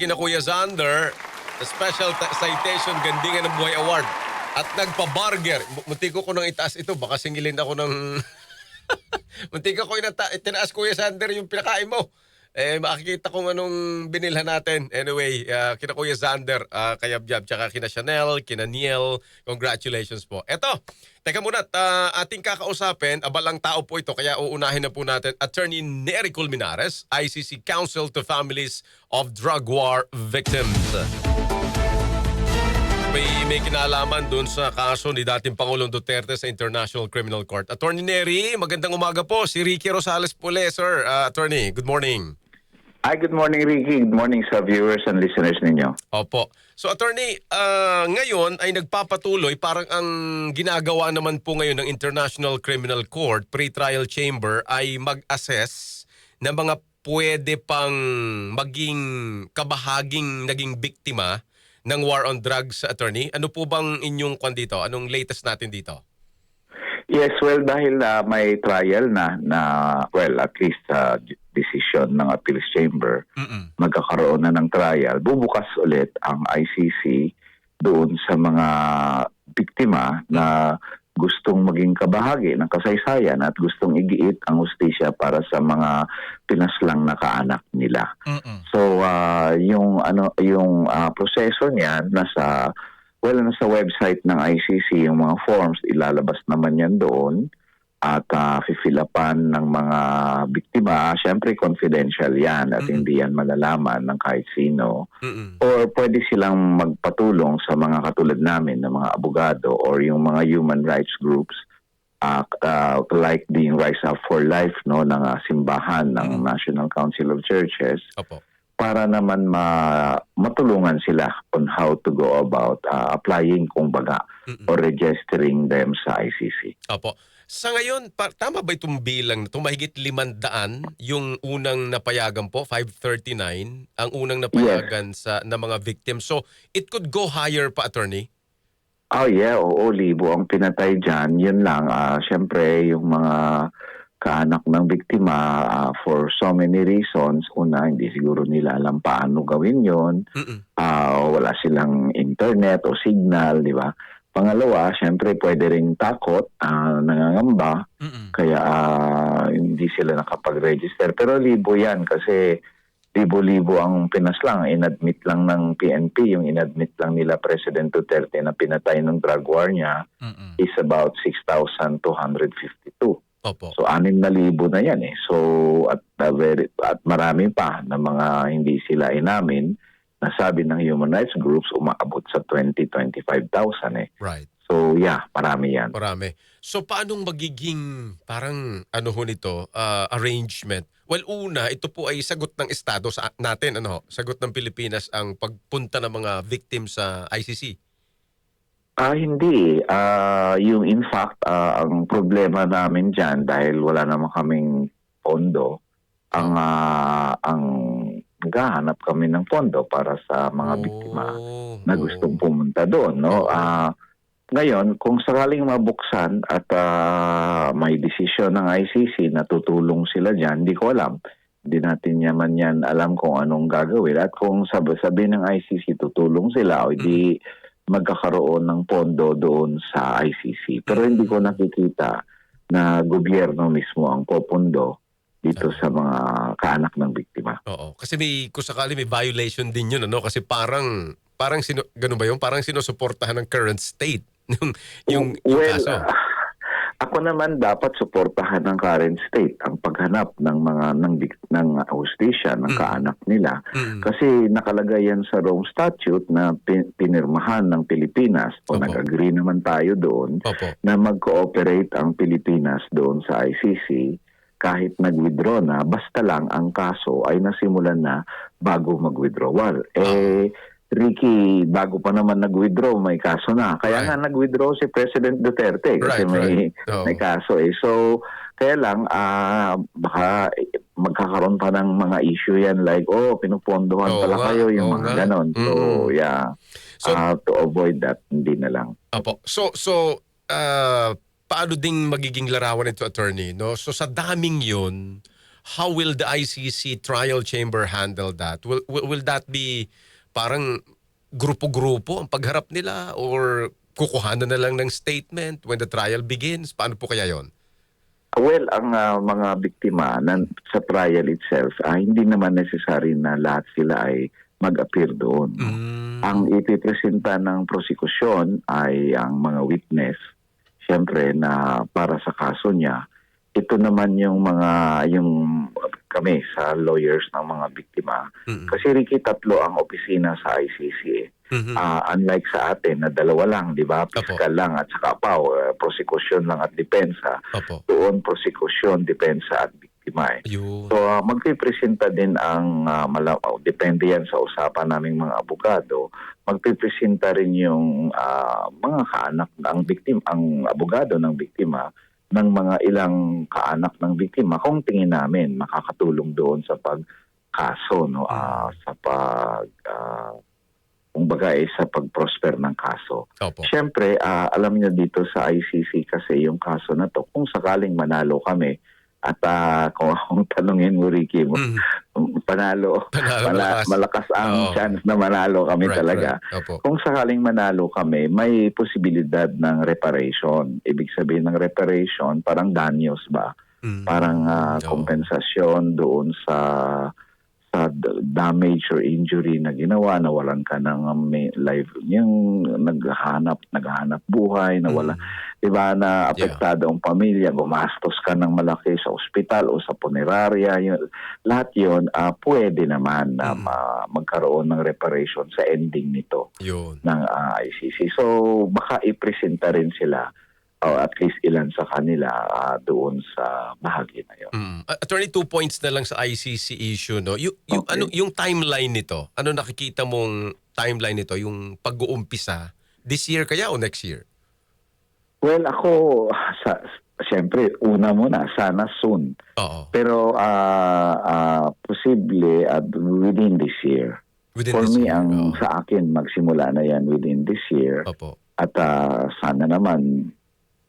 kina Kuya Zander sa Special Citation Gandingan ng Buhay Award. At nagpa-burger. Munti ko nang itaas ito. Baka singilin ako ng... Munti ko tinaas Kuya Zander yung pinakain mo. Makikita kung anong binilhan natin. Anyway, kina Kuya Zander, Kayabyab, tsaka kina Chanel, kina Niel, congratulations po. Eto, teka muna, ating kakausapin, abalang tao po ito, kaya uunahin na po natin, Attorney Nery Colmenares, ICC Counsel to Families of Drug War Victims. May kinalaman dun sa kaso ni dating Pangulong Duterte sa International Criminal Court. Attorney Nery, magandang umaga po. Si Ricky Rosales po, sir. Attorney, good morning. Hi, good morning, Ricky. Good morning sa viewers and listeners ninyo. Opo. So, Attorney, ngayon ay nagpapatuloy, parang ang ginagawa naman po ngayon ng International Criminal Court, pre-trial chamber, ay mag-assess ng mga pwede pang maging kabahaging naging biktima ng war on drugs, Attorney. Ano po bang inyong dito? Anong latest natin dito? Yes, well, dahil may trial na well, at least decision ng appeals chamber, magkakaroon na ng trial, bubukas ulit ang ICC doon sa mga biktima na gustong maging kabahagi ng kasaysayan at gustong igiit ang hustisya para sa mga pinaslang na kaanak nila. So yung proseso niyan nasa website ng ICC, yung mga forms ilalabas naman yan doon at fifilapan ng mga biktima. Siyempre confidential yan at hindi yan malalaman ng kahit sino. Or pwede silang magpatulong sa mga katulad namin ng mga abogado or yung mga human rights groups like the Rise Up for Life ng simbahan ng National Council of Churches. Opo. Para naman matulungan sila on how to go about applying kumbaga or registering them sa ICC. Opo. Sa ngayon, tama ba itong bilang, itong mahigit 500 yung unang napayagan po, 539, ang unang napayagan na mga victims. So, it could go higher pa, Attorney? Oh yeah, oo, libo ang pinatay dyan. Yun lang, syempre yung mga kaanak ng biktima for so many reasons. Una, hindi siguro nila alam paano gawin yun. Wala silang internet o signal, di ba? Pangalawa, syempre pwede rin takot, nangangamba, kaya hindi sila nakapag-register. Pero libo yan kasi libo-libo ang pinaslang. Inadmit lang ng PNP, yung inadmit lang nila President Duterte na pinatay ng drug war niya is about 6,252. Opo. So 6,000 na yan eh. So at marami pa na mga hindi sila inamin, nasabi ng human rights groups umaabot sa 20,000-25,000 eh. Right. So yeah, marami yan. Marami. So paanong magiging parang nito, arrangement? Well, una, ito po ay sagot ng Estado sa natin, sagot ng Pilipinas ang pagpunta ng mga victims sa ICC. Hindi. Yung in fact, ang problema namin dyan dahil wala naman kaming pondo, ang naghahanap kami ng pondo para sa mga biktima na gustong pumunta doon. No? Ngayon, kung sakaling mabuksan at may desisyon ng ICC na tutulong sila dyan, hindi ko alam. Hindi natin naman yan alam kung anong gagawin. At kung sabi ng ICC tutulong sila o hindi magkakaroon ng pondo doon sa ICC. Pero hindi ko nakikita na gobyerno mismo ang popondo dito sa mga kaanak ng biktima. Oo. Kasi kung sakali may violation din yun, kasi parang ganun ba yun? Parang sinusuportahan ng current state yung kaso. Ako naman dapat suportahan ng current state ang paghanap ng ng hustisya ng kaanak nila kasi nakalagay yan sa Rome Statute na pinirmahan ng Pilipinas o nag-agree naman tayo doon na mag-cooperate ang Pilipinas doon sa ICC kahit nag-withdraw na, basta lang ang kaso ay nasimulan na bago mag-withdrawal. Ricky, bago pa naman nag-withdraw, may kaso na. Kaya nga nag-withdraw si President Duterte kasi may kaso eh. So, kaya lang, baka magkakaroon pa ng mga issue yan like, pinupondohan pala kayo, yung mga ganon. So, yeah. So, to avoid that, hindi na lang. Apo. So, paano ding magiging larawan ito, Attorney? No? So, sa daming yun, how will the ICC trial chamber handle that? Will that be parang grupo-grupo ang pagharap nila or kukuhanan na lang ng statement when the trial begins? Paano po kaya yon? Well, ang mga biktima sa trial itself, hindi naman necessary na lahat sila ay mag-appear doon. No? Ang ipipresenta ng prosekusyon ay ang mga witness, siyempre na para sa kaso niya. Ito naman yung kami sa lawyers ng mga biktima. Kasi Ricky, 3 ang opisina sa ICC. Unlike sa atin na 2 lang, di ba? Piskal lang at saka prosecution lang at depensa. Doon prosecution, depensa at biktima. So magpipresenta din ang depende yan sa usapan naming mga abogado. Magpipresenta rin yung mga kaanak ng biktima, ang abogado ng biktima ng mga ilang kaanak ng biktima kung tingin namin makakatulong doon sa pagkaso, no? Sa kumbaga sa pag-prosper ng kaso. Siyempre, alam niyo dito sa ICC kasi yung kaso na to, kung sakaling manalo kami, at kung tanungin mo, Ricky, panalo, malakas ang chance na manalo kami talaga. Kung sakaling manalo kami, may posibilidad ng reparation. Ibig sabihin ng reparation, parang danyos ba? Parang kompensasyon doon sa damage or injury na ginawa, nawalan ka ng life, yung naghahanap buhay, nawala, diba, na apektado ang pamilya, gumastos ka ng malaki sa ospital o sa punerarya, lahat yun, pwede naman na magkaroon ng reparation sa ending nito ng ICC. So, baka ipresenta rin sila o at least ilan sa kanila doon sa bahagi na yun. Attorney, 2 points na lang sa ICC issue, no? Yung timeline nito, ano nakikita mong timeline nito, yung pag-uumpisa, this year kaya o next year? Well, ako, siyempre, una muna, sana soon. Pero posible within this year. For me, sa akin, magsimula na yan within this year. At sana naman,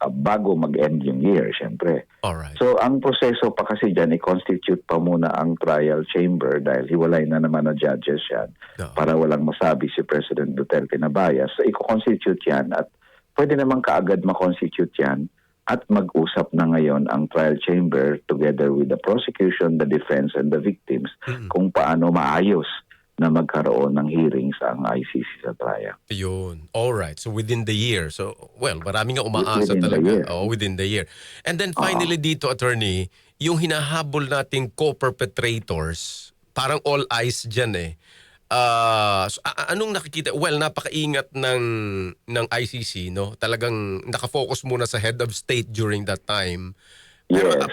bago mag-end yung year, siyempre. Alright. So, ang proseso pa kasi dyan, i-constitute pa muna ang trial chamber dahil hiwalay na naman na judges yan para walang masabi si President Duterte na bias. So, i-constitute yan at pwede naman kaagad ma-constitute yan at mag-usap na ngayon ang trial chamber together with the prosecution, the defense, and the victims kung paano maayos na magkaroon ng hearings ang ICC sa trial. Yun. Alright. So within the year. So, well, marami nga umaasa talaga. Within the year. And then finally dito, attorney, yung hinahabol nating co-perpetrators, parang all eyes dyan eh. So, anong nakikita? Well, napakaingat ng ICC, no? Talagang nakafocus muna sa head of state during that time.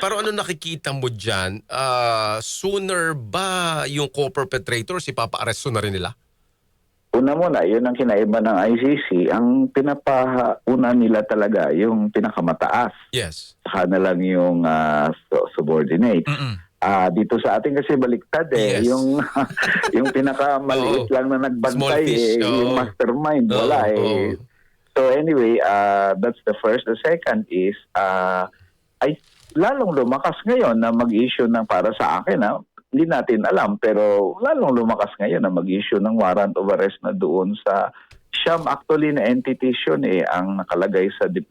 Pero ano nakikita mo dyan? Sooner ba yung co-perpetrators ipapa-aresto na rin nila? Una muna, yun ang kinaiba ng ICC. Ang pinapauna nila talaga yung pinakamataas. Yes. Saka na lang yung subordinate. Dito sa atin kasi baliktad eh. Yes. Yung pinakamaliit lang na nagbantay yung mastermind. Wala eh. So anyway, that's the first. The second is, ay lalong lumakas ngayon na mag-issue ng, para sa akin, hindi natin alam, pero lalong lumakas ngayon na mag-issue ng warrant of arrest na doon sa siyam actually na entities yun ang nakalagay sa the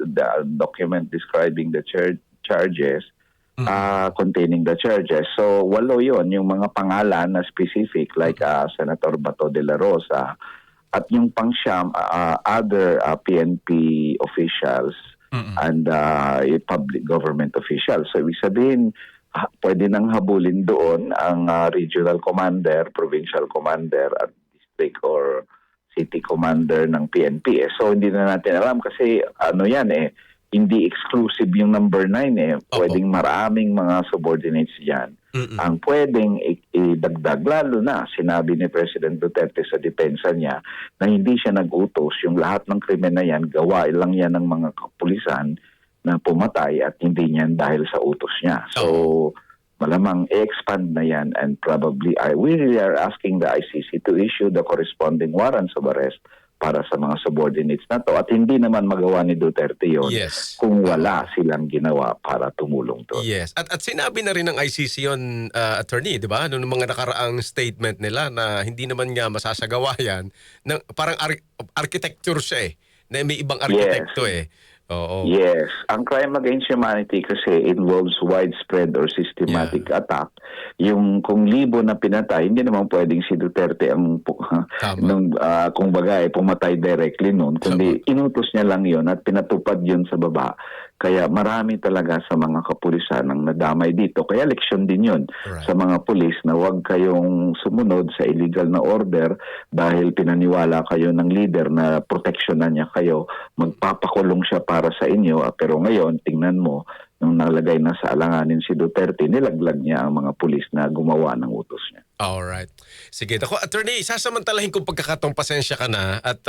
document describing the charges, containing the charges. So 8 yun, yung mga pangalan na specific like Senator Bato de la Rosa at yung pang-siyam, other PNP officials and public government officials. So, ibig sabihin, pwede nang habulin doon ang regional commander, provincial commander, at district or city commander ng PNP. So, hindi na natin alam kasi hindi exclusive yung number 9 Pwedeng maraming mga subordinates dyan. Ang pwedeng idagdag, lalo na sinabi ni President Duterte sa depensa niya na hindi siya nag-utos, yung lahat ng krimen na yan, gawa lang yan ng mga kapulisan na pumatay at hindi niyan dahil sa utos niya. So, malamang i-expand na yan and probably we really are asking the ICC to issue the corresponding warrants of arrest para sa mga subordinates na to. At hindi naman magawa ni Duterte yon Yes. kung wala silang ginawa para tumulong doon. Yes. At sinabi na rin ng ICC yon, attorney, di ba? Noong mga nakaraang statement nila na hindi naman nga masasagawa yan. Parang architecture siya na may ibang arkitekto Oo. Yes. Ang crime against humanity kasi involves widespread or systematic attack. Yung kung libo na pinatay, hindi naman pwedeng si Duterte ang kung bagay pumatay directly noon, kundi inutos niya lang yon at pinatupad yun sa baba. Kaya marami talaga sa mga kapulisan ang nadamay dito. Kaya leksyon din yun sa mga pulis na huwag kayong sumunod sa illegal na order dahil pinaniwala kayo ng leader na proteksyonan niya kayo. Magpapakulong siya para sa inyo. Pero ngayon, tingnan mo, nung nalagay na sa alanganin si Duterte, nilaglag niya ang mga pulis na gumawa ng utos niya. Alright. Sige. Ako, attorney, sasamantalahin kong pagkakataong pasensya ka na at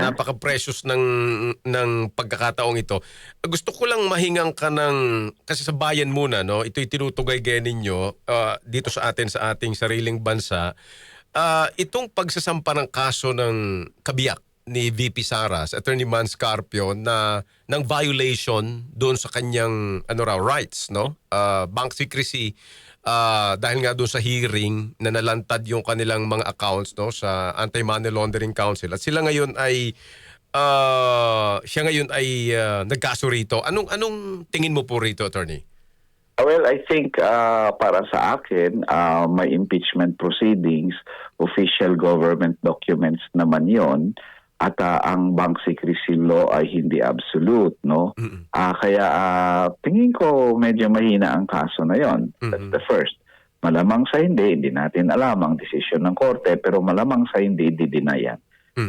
napaka-precious ng pagkakataong ito. Gusto ko lang mahingang ka ng, kasi sa bayan muna, no? Ito'y tinutugay-gaya ninyo dito sa ating sariling bansa. Itong pagsasampa ng kaso ng kabiyak ni VP Sara, Attorney Mans Carpio, na ng violation doon sa kanyang rights, no? Bank secrecy, dahil nga doon sa hearing na nalantad yung kanilang mga accounts, no, sa Anti-Money Laundering Council. At siya ngayon ay nagkaso rito. Anong tingin mo po rito, attorney? Well, I think para sa akin, may impeachment proceedings, official government documents naman yon. At ang bank secrecy law ay hindi absolute, no? Kaya tingin ko medyo mahina ang kaso na yon. That's the first. Malamang sa hindi natin alam ang desisyon ng korte, pero malamang sa hindi, di-deny yan.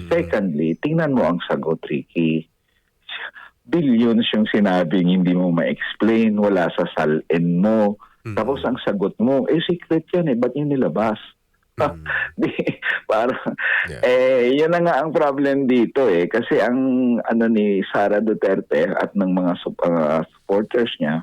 Secondly, tingnan mo ang sagot, Ricky. Billions yung sinabing hindi mo ma-explain, wala sa salin mo. Tapos ang sagot mo, secret yan ba't yung nilabas? Yun na nga ang problem dito kasi ang ni Sara Duterte at ng mga supporters niya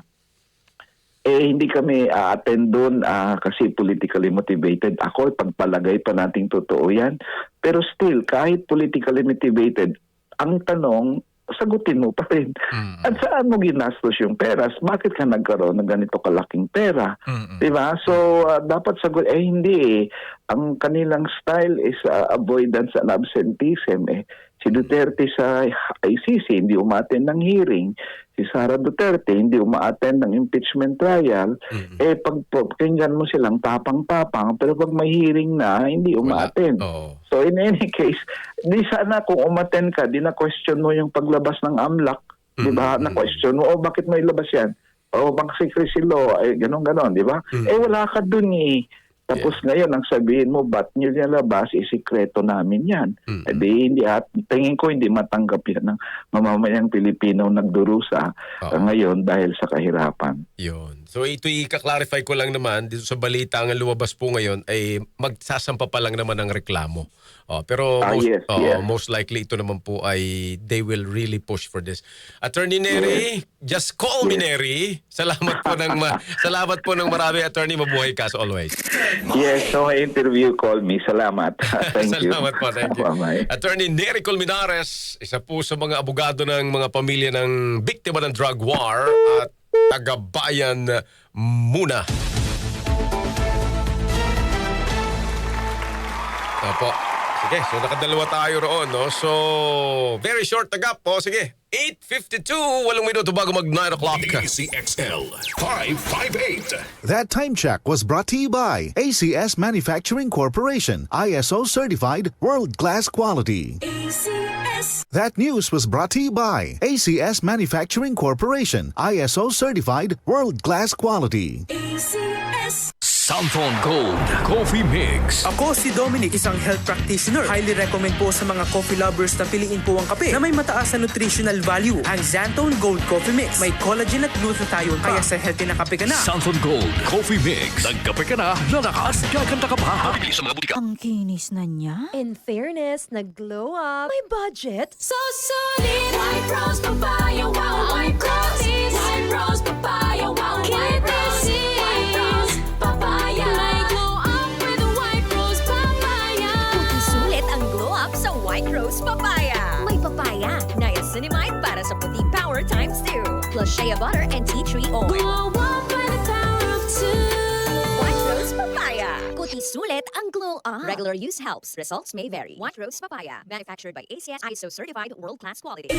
hindi kami attend doon kasi politically motivated. Ako pagpalagay pa nating totoo yan, pero still kahit politically motivated, ang tanong sagutin mo pa rin. At saan mo ginastos yung pera? Bakit ka nagkaroon ng ganito kalaking pera? Diba? So, dapat sagot, hindi Ang kanilang style is avoidance and absenteeism. Si Duterte sa ICC, hindi umattend ng hearing. Si Sara Duterte, hindi umattend ng impeachment trial. Pag pakinggan mo silang tapang-tapang, pero pag may hearing na, hindi umattend. So in any case, di sana kung umattend ka, di na-question mo yung paglabas ng AMLAC. Di ba? Na-question mo, bakit may labas yan? Bank secrecy law, ganon-ganon, di ba? Wala ka dun Tapos ngayon, ang sabihin mo, ba't nyo nilabas, isikreto namin yan. Hindi, tingin ko hindi matanggap yan ng mamamayang Pilipino nagdurusa ngayon dahil sa kahirapan. Yun. So ito i-clarify ko lang naman, dito sa balita ang lumabas po ngayon ay magsasampa pa lang naman ng reklamo. Pero most likely ito naman po ay they will really push for this. Attorney Neri, just call me Neri. Salamat po ng marami, Attorney. Mabuhay ka as always. Yes, so may interview, call me. Salamat. Thank you. Salamat po, thank you. Attorney Neri Colmenares, isa po sa mga abogado ng mga pamilya ng biktima ng drug war at taga-bayan muna. Opo. Sige, so nakadalawa tayo roon, no? So, very short na gap po. Sige, 8:52, 8 minuto bago mag 9 o'clock. ACXL 558. That time check was brought to you by ACS Manufacturing Corporation, ISO certified world-class quality. ACS. That news was brought to you by ACS Manufacturing Corporation, ISO certified world-class quality. ACS. Santon Gold Coffee Mix. Ako si Dominic, isang health practitioner. Highly recommend po sa mga coffee lovers na piliin po ang kape na may mataas na nutritional value. Ang Santon Gold Coffee Mix. May collagen at glutathione kaya sa healthy na kape ka na. Santon Gold Coffee Mix. Nagkape ka na, lalakas, gaganda ka pa. Mabibili sa mga butika. Ang kinis na niya. In fairness, nag-glow up. May budget. So solid. White Rose Papaya, wow, White Rose. White Rose Papaya, wow, White Rose. White Rose Papaya. May glow up with White Rose Papaya. Sulit ang glow up sa White White Rose Papaya. May papaya, niacinamide para sa puti power times 2. Plus shea butter and tea tree oil. Glow up by the power of two. White Rose Papaya. Kuti sulit ang glow up. Regular use helps. Results may vary. White Rose Papaya. Manufactured by ACS ISO certified world-class quality.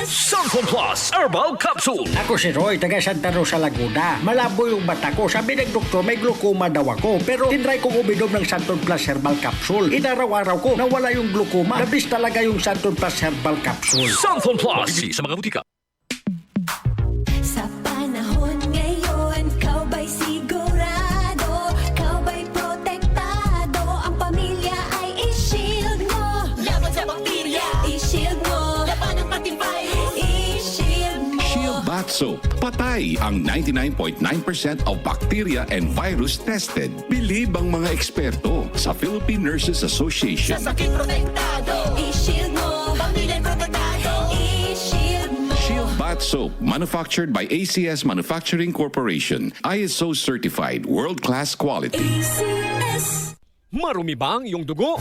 Santon Plus Herbal Capsule. Ako si Roy, taga Santa Rosa, Laguna. Malabo yung mata ko. Sabi ng doktor, may glaucoma daw ako. Pero tinry kong uminom ng Santon Plus Herbal Capsule. Inaraw-araw ko, nawala yung glaucoma. Nabis talaga yung Santon Plus Herbal Capsule. Santon Plus. Bibili sa mga butika. Sa panahon ngayon, kau ba'y sigurado? Kau ba'y protektado? Ang pamilya ay i-shield mo. Laban sa bakterya, i-shield mo. Laban ng pati virus, i-shield mo. Shield Bath Soap. Patay ang 99.9% of bacteria and virus tested. Bilib ang mga eksperto sa Philippine Nurses Association. Sa sakit protektado, i-shield mo. Pamilya protektado, i-shield mo. Shield Bath Soap, manufactured by ACS Manufacturing Corporation. ISO certified, world-class quality. ACS. Marumi ba ang iyong dugo?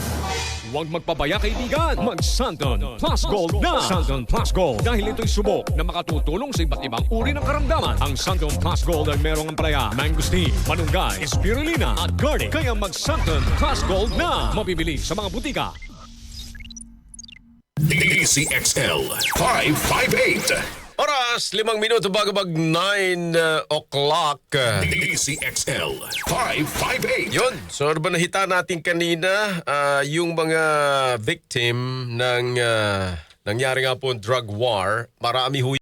Huwag magpabaya, kaibigan. Mag-Santon Plus Gold na. Santon Plus Gold. Dahil ito'y subok na makatutulong sa iba't ibang uri ng karamdaman. Ang Santon Plus Gold ay merong ampalaya, mangosteen, malunggay, spirulina at garlic. Kaya mag-Santon Plus Gold na. Mabibili sa mga butika. DCXL 558. Oras, 5 minuto bago mag 9 o'clock. DCXL 558. Yun, so ano ba nahita natin kanina, yung mga victim ng nangyari nga po drug war, marami ho